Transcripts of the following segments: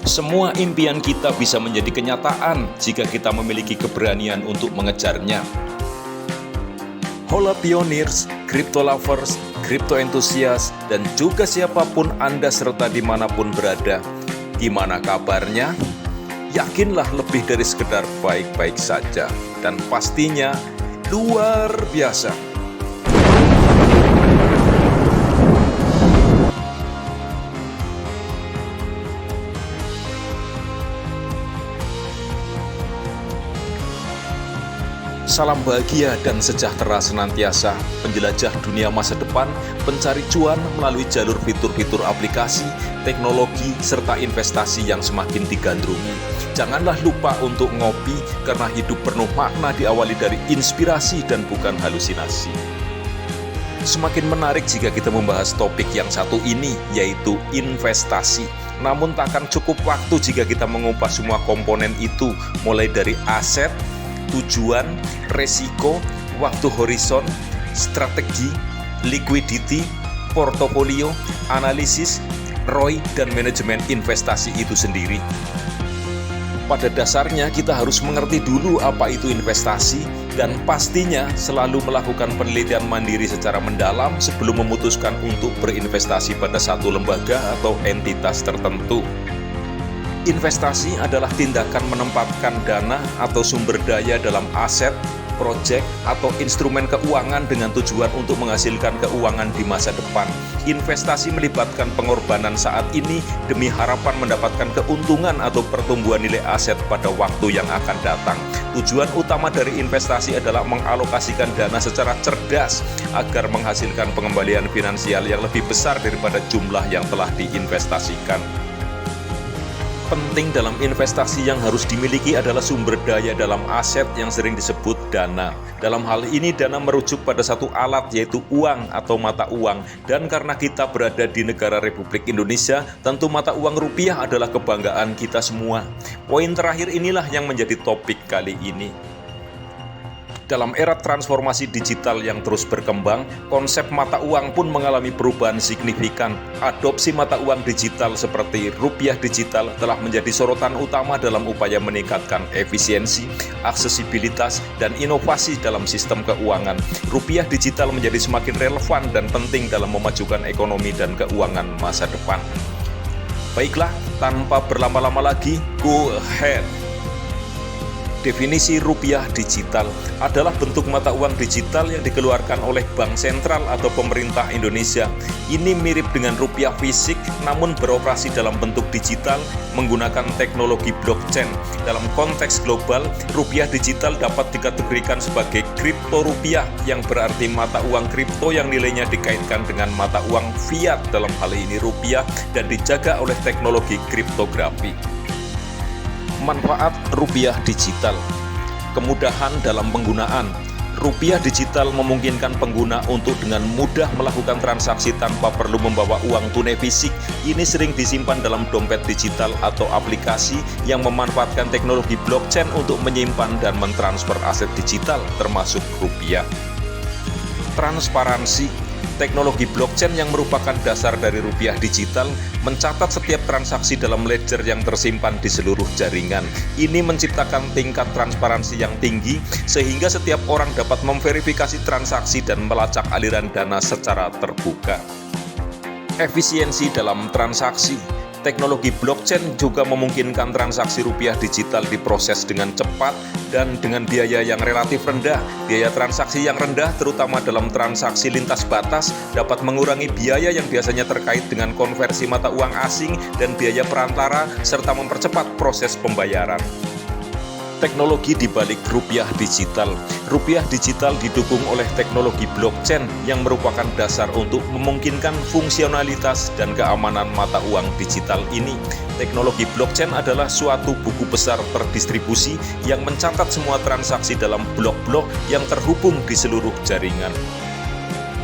Semua impian kita bisa menjadi kenyataan jika kita memiliki keberanian untuk mengejarnya. Hola pioneers, crypto lovers, crypto enthusiast, dan juga siapapun Anda serta dimanapun berada. Gimana kabarnya? Yakinlah lebih dari sekedar baik-baik saja. Dan pastinya luar biasa. Salam bahagia dan sejahtera senantiasa, penjelajah dunia masa depan, pencari cuan melalui jalur fitur-fitur aplikasi, teknologi, serta investasi yang semakin digandrungi. Janganlah lupa untuk ngopi, karena hidup penuh makna diawali dari inspirasi dan bukan halusinasi. Semakin menarik jika kita membahas topik yang satu ini, yaitu investasi. Namun takkan cukup waktu jika kita mengupas semua komponen itu, mulai dari aset, tujuan, resiko, waktu horizon, strategi, liquidity, portofolio, analisis, ROI, dan manajemen investasi itu sendiri. Pada dasarnya kita harus mengerti dulu apa itu investasi dan pastinya selalu melakukan penelitian mandiri secara mendalam sebelum memutuskan untuk berinvestasi pada satu lembaga atau entitas tertentu. Investasi adalah tindakan menempatkan dana atau sumber daya dalam aset, proyek, atau instrumen keuangan dengan tujuan untuk menghasilkan keuangan di masa depan. Investasi melibatkan pengorbanan saat ini demi harapan mendapatkan keuntungan atau pertumbuhan nilai aset pada waktu yang akan datang. Tujuan utama dari investasi adalah mengalokasikan dana secara cerdas agar menghasilkan pengembalian finansial yang lebih besar daripada jumlah yang telah diinvestasikan. Penting dalam investasi yang harus dimiliki adalah sumber daya dalam aset yang sering disebut dana. Dalam hal ini dana merujuk pada satu alat yaitu uang atau mata uang. Dan karena kita berada di negara Republik Indonesia, tentu mata uang rupiah adalah kebanggaan kita semua. Poin terakhir inilah yang menjadi topik kali ini. Dalam era transformasi digital yang terus berkembang, konsep mata uang pun mengalami perubahan signifikan. Adopsi mata uang digital seperti rupiah digital telah menjadi sorotan utama dalam upaya meningkatkan efisiensi, aksesibilitas, dan inovasi dalam sistem keuangan. Rupiah digital menjadi semakin relevan dan penting dalam memajukan ekonomi dan keuangan masa depan. Baiklah, tanpa berlama-lama lagi, go ahead! Definisi rupiah digital adalah bentuk mata uang digital yang dikeluarkan oleh Bank Sentral atau pemerintah Indonesia. Ini mirip dengan rupiah fisik namun beroperasi dalam bentuk digital menggunakan teknologi blockchain. Dalam konteks global, rupiah digital dapat dikategorikan sebagai kripto rupiah yang berarti mata uang kripto yang nilainya dikaitkan dengan mata uang fiat, dalam hal ini rupiah, dan dijaga oleh teknologi kriptografi. Manfaat rupiah digital. Kemudahan dalam penggunaan. Rupiah digital memungkinkan pengguna untuk dengan mudah melakukan transaksi tanpa perlu membawa uang tunai fisik. Ini sering disimpan dalam dompet digital atau aplikasi yang memanfaatkan teknologi blockchain untuk menyimpan dan mentransfer aset digital termasuk rupiah. Transparansi. Teknologi blockchain yang merupakan dasar dari rupiah digital mencatat setiap transaksi dalam ledger yang tersimpan di seluruh jaringan. Ini menciptakan tingkat transparansi yang tinggi sehingga setiap orang dapat memverifikasi transaksi dan melacak aliran dana secara terbuka. Efisiensi dalam transaksi. Teknologi blockchain juga memungkinkan transaksi rupiah digital diproses dengan cepat dan dengan biaya yang relatif rendah. Biaya transaksi yang rendah, terutama dalam transaksi lintas batas, dapat mengurangi biaya yang biasanya terkait dengan konversi mata uang asing dan biaya perantara, serta mempercepat proses pembayaran. Teknologi di balik rupiah digital. Rupiah digital didukung oleh teknologi blockchain yang merupakan dasar untuk memungkinkan fungsionalitas dan keamanan mata uang digital ini. Teknologi blockchain adalah suatu buku besar terdistribusi yang mencatat semua transaksi dalam blok-blok yang terhubung di seluruh jaringan.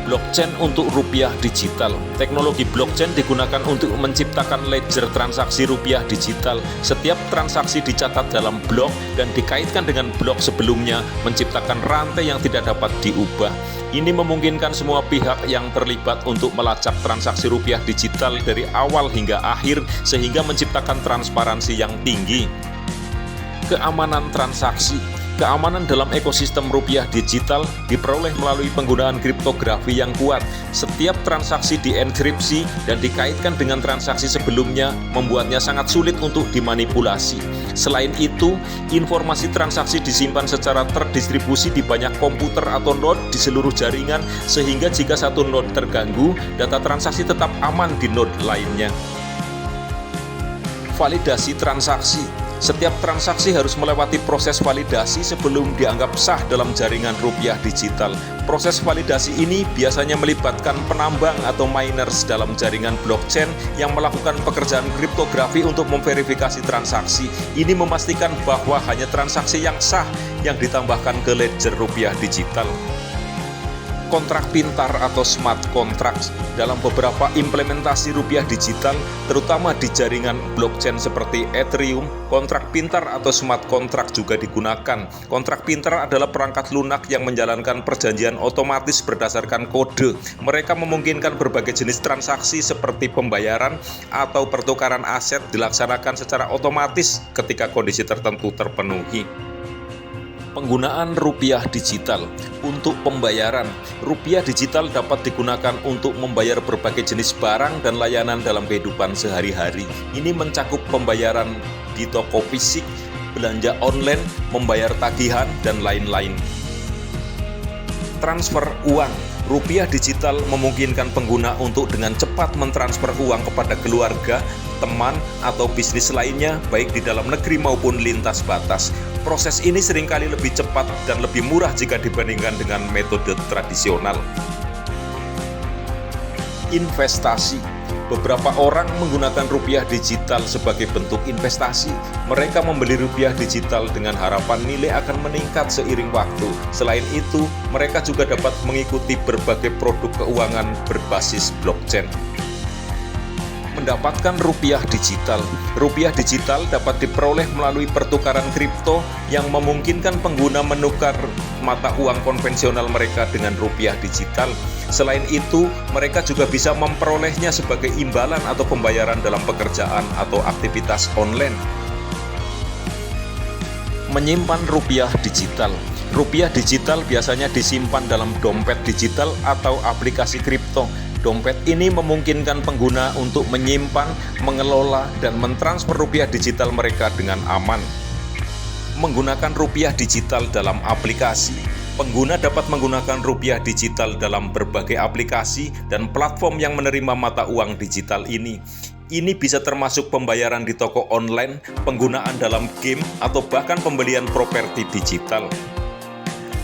Blockchain untuk rupiah digital. Teknologi blockchain digunakan untuk menciptakan ledger transaksi rupiah digital. Setiap transaksi dicatat dalam blok dan dikaitkan dengan blok sebelumnya, menciptakan rantai yang tidak dapat diubah. Ini memungkinkan semua pihak yang terlibat untuk melacak transaksi rupiah digital dari awal hingga akhir, sehingga menciptakan transparansi yang tinggi. Keamanan transaksi. Keamanan dalam ekosistem rupiah digital diperoleh melalui penggunaan kriptografi yang kuat. Setiap transaksi dienkripsi dan dikaitkan dengan transaksi sebelumnya, membuatnya sangat sulit untuk dimanipulasi. Selain itu, informasi transaksi disimpan secara terdistribusi di banyak komputer atau node di seluruh jaringan, sehingga jika satu node terganggu, data transaksi tetap aman di node lainnya. Validasi transaksi. Setiap transaksi harus melewati proses validasi sebelum dianggap sah dalam jaringan rupiah digital. Proses validasi ini biasanya melibatkan penambang atau miners dalam jaringan blockchain yang melakukan pekerjaan kriptografi untuk memverifikasi transaksi. Ini memastikan bahwa hanya transaksi yang sah yang ditambahkan ke ledger rupiah digital. Kontrak pintar atau smart contracts. Dalam beberapa implementasi rupiah digital, terutama di jaringan blockchain seperti Ethereum, kontrak pintar atau smart contract juga digunakan. Kontrak pintar adalah perangkat lunak yang menjalankan perjanjian otomatis berdasarkan kode. Mereka memungkinkan berbagai jenis transaksi seperti pembayaran atau pertukaran aset dilaksanakan secara otomatis ketika kondisi tertentu terpenuhi. Penggunaan rupiah digital untuk pembayaran. Rupiah digital dapat digunakan untuk membayar berbagai jenis barang dan layanan dalam kehidupan sehari-hari. Ini mencakup pembayaran di toko fisik, belanja online, membayar tagihan, dan lain-lain. Transfer uang. Rupiah digital memungkinkan pengguna untuk dengan cepat mentransfer uang kepada keluarga, teman, atau bisnis lainnya, baik di dalam negeri maupun lintas batas. Proses ini seringkali lebih cepat dan lebih murah jika dibandingkan dengan metode tradisional. Investasi. Beberapa orang menggunakan rupiah digital sebagai bentuk investasi. Mereka membeli rupiah digital dengan harapan nilai akan meningkat seiring waktu. Selain itu, mereka juga dapat mengikuti berbagai produk keuangan berbasis blockchain. Mendapatkan rupiah digital. Rupiah digital dapat diperoleh melalui pertukaran kripto yang memungkinkan pengguna menukar mata uang konvensional mereka dengan rupiah digital. Selain itu, mereka juga bisa memperolehnya sebagai imbalan atau pembayaran dalam pekerjaan atau aktivitas online. Menyimpan rupiah digital. Rupiah digital biasanya disimpan dalam dompet digital atau aplikasi kripto. Dompet ini memungkinkan pengguna untuk menyimpan, mengelola, dan mentransfer rupiah digital mereka dengan aman. Menggunakan rupiah digital dalam aplikasi. Pengguna dapat menggunakan rupiah digital dalam berbagai aplikasi dan platform yang menerima mata uang digital ini. Ini bisa termasuk pembayaran di toko online, penggunaan dalam game, atau bahkan pembelian properti digital.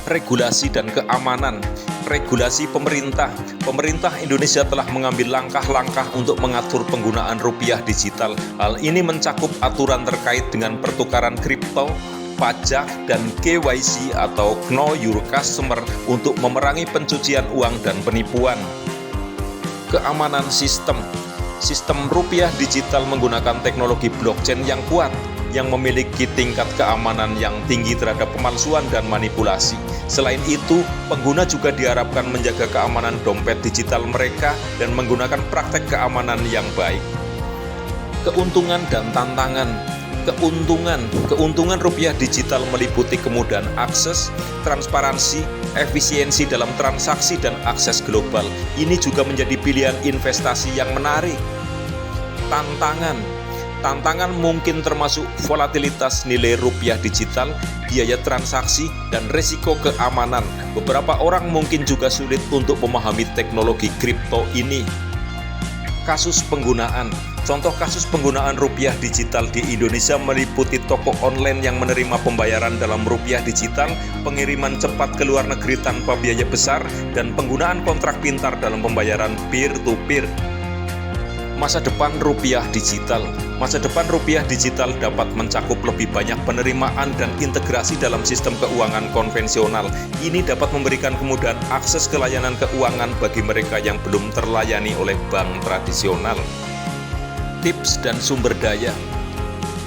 Regulasi dan keamanan. Regulasi pemerintah. Pemerintah Indonesia telah mengambil langkah-langkah untuk mengatur penggunaan rupiah digital. Hal ini mencakup aturan terkait dengan pertukaran kripto, pajak, dan KYC atau Know Your Customer untuk memerangi pencucian uang dan penipuan. Keamanan sistem. Sistem rupiah digital menggunakan teknologi blockchain yang kuat, yang memiliki tingkat keamanan yang tinggi terhadap pemalsuan dan manipulasi. Selain itu, pengguna juga diharapkan menjaga keamanan dompet digital mereka dan menggunakan praktek keamanan yang baik. Keuntungan dan tantangan. Keuntungan rupiah digital meliputi kemudahan akses, transparansi, efisiensi dalam transaksi, dan akses global. Ini juga menjadi pilihan investasi yang menarik. Tantangan mungkin termasuk volatilitas nilai rupiah digital, biaya transaksi, dan risiko keamanan. Beberapa orang mungkin juga sulit untuk memahami teknologi kripto ini. Kasus penggunaan. Contoh kasus penggunaan rupiah digital di Indonesia meliputi toko online yang menerima pembayaran dalam rupiah digital, pengiriman cepat ke luar negeri tanpa biaya besar, dan penggunaan kontrak pintar dalam pembayaran peer-to-peer. Masa depan rupiah digital. Masa depan rupiah digital dapat mencakup lebih banyak penerimaan dan integrasi dalam sistem keuangan konvensional. Ini dapat memberikan kemudahan akses ke layanan keuangan bagi mereka yang belum terlayani oleh bank tradisional. Tips dan sumber daya.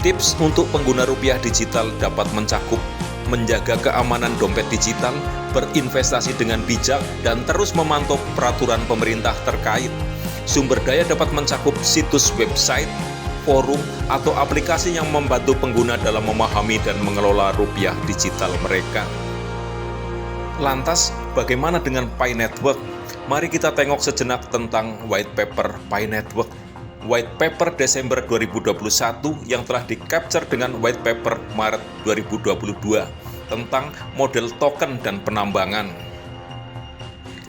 Tips untuk pengguna rupiah digital dapat mencakup menjaga keamanan dompet digital, berinvestasi dengan bijak, dan terus memantau peraturan pemerintah terkait. Sumber daya dapat mencakup situs website, forum, atau aplikasi yang membantu pengguna dalam memahami dan mengelola rupiah digital mereka. Lantas, bagaimana dengan Pi Network? Mari kita tengok sejenak tentang white paper Pi Network. White paper Desember 2021 yang telah di-capture dengan white paper Maret 2022 tentang model token dan penambangan.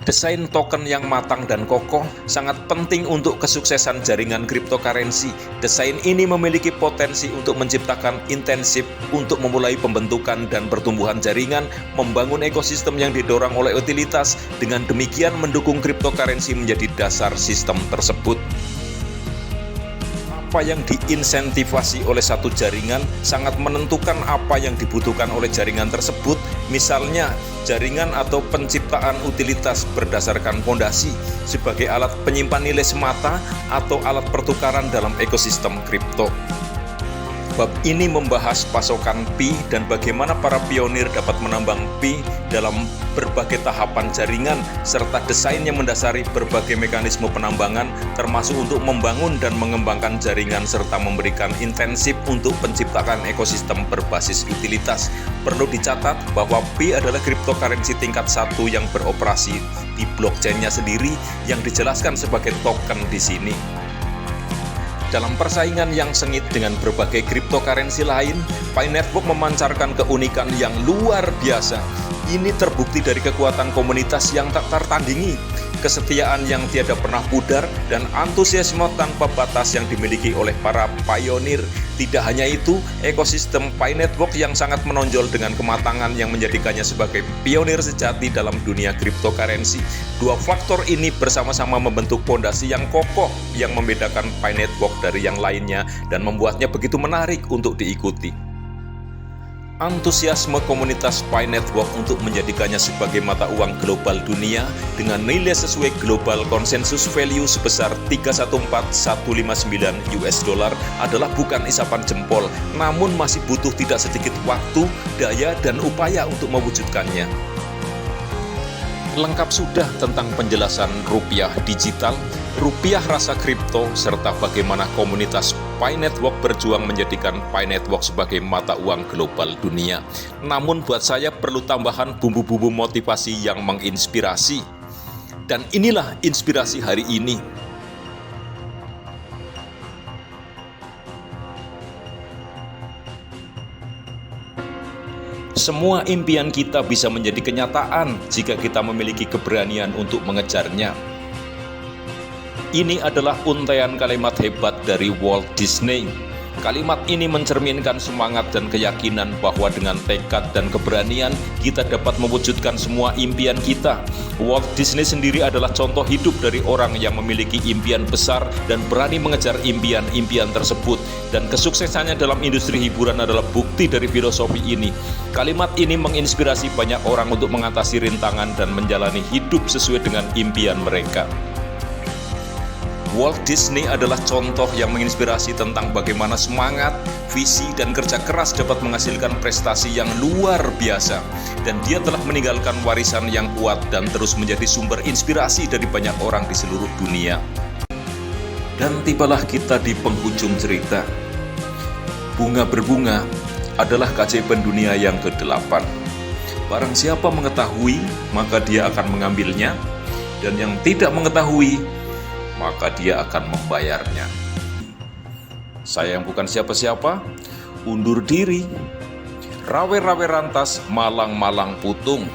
Desain token yang matang dan kokoh sangat penting untuk kesuksesan jaringan cryptocurrency. Desain ini memiliki potensi untuk menciptakan intensif untuk memulai pembentukan dan pertumbuhan jaringan, membangun ekosistem yang didorong oleh utilitas, dengan demikian mendukung cryptocurrency menjadi dasar sistem tersebut. Apa yang diinsentivasi oleh satu jaringan sangat menentukan apa yang dibutuhkan oleh jaringan tersebut. Misalnya, jaringan atau penciptaan utilitas berdasarkan fondasi sebagai alat penyimpan nilai semata atau alat pertukaran dalam ekosistem kripto. Bab ini membahas pasokan Pi dan bagaimana para pionir dapat menambang Pi dalam berbagai tahapan jaringan, serta desain yang mendasari berbagai mekanisme penambangan, termasuk untuk membangun dan mengembangkan jaringan serta memberikan intensif untuk penciptakan ekosistem berbasis utilitas. Perlu dicatat bahwa Pi adalah cryptocurrency tingkat 1 yang beroperasi di blockchain-nya sendiri yang dijelaskan sebagai token di sini. Dalam persaingan yang sengit dengan berbagai cryptocurrency lain, Pi Network memancarkan keunikan yang luar biasa. Ini terbukti dari kekuatan komunitas yang tak tertandingi, kesetiaan yang tiada pernah pudar, dan antusiasme tanpa batas yang dimiliki oleh para pionir. Tidak hanya itu, ekosistem Pi Network yang sangat menonjol dengan kematangan yang menjadikannya sebagai pionir sejati dalam dunia cryptocurrency. Dua faktor ini bersama-sama membentuk fondasi yang kokoh yang membedakan Pi Network dari yang lainnya dan membuatnya begitu menarik untuk diikuti. Antusiasme komunitas Pi Network untuk menjadikannya sebagai mata uang global dunia dengan nilai sesuai global consensus value sebesar 314.159 US dollar adalah bukan isapan jempol, namun masih butuh tidak sedikit waktu, daya, dan upaya untuk mewujudkannya. Lengkap sudah tentang penjelasan rupiah digital, rupiah rasa kripto, serta bagaimana komunitas Pi Network berjuang menjadikan Pi Network sebagai mata uang global dunia. Namun buat saya perlu tambahan bumbu-bumbu motivasi yang menginspirasi. Dan inilah inspirasi hari ini. Semua impian kita bisa menjadi kenyataan jika kita memiliki keberanian untuk mengejarnya. Ini adalah untaian kalimat hebat dari Walt Disney. Kalimat ini mencerminkan semangat dan keyakinan bahwa dengan tekad dan keberanian kita dapat mewujudkan semua impian kita. Walt Disney sendiri adalah contoh hidup dari orang yang memiliki impian besar dan berani mengejar impian-impian tersebut. Dan kesuksesannya dalam industri hiburan adalah bukti dari filosofi ini. Kalimat ini menginspirasi banyak orang untuk mengatasi rintangan dan menjalani hidup sesuai dengan impian mereka. Walt Disney adalah contoh yang menginspirasi tentang bagaimana semangat, visi, dan kerja keras dapat menghasilkan prestasi yang luar biasa. Dan dia telah meninggalkan warisan yang kuat dan terus menjadi sumber inspirasi dari banyak orang di seluruh dunia. Dan tibalah kita di penghujung cerita. Bunga berbunga adalah keajaiban dunia yang ke-8. Barang siapa mengetahui, maka dia akan mengambilnya, dan yang tidak mengetahui, maka dia akan membayarnya. Saya yang bukan siapa-siapa, undur diri. Rawe-rawe rantas, malang-malang putung.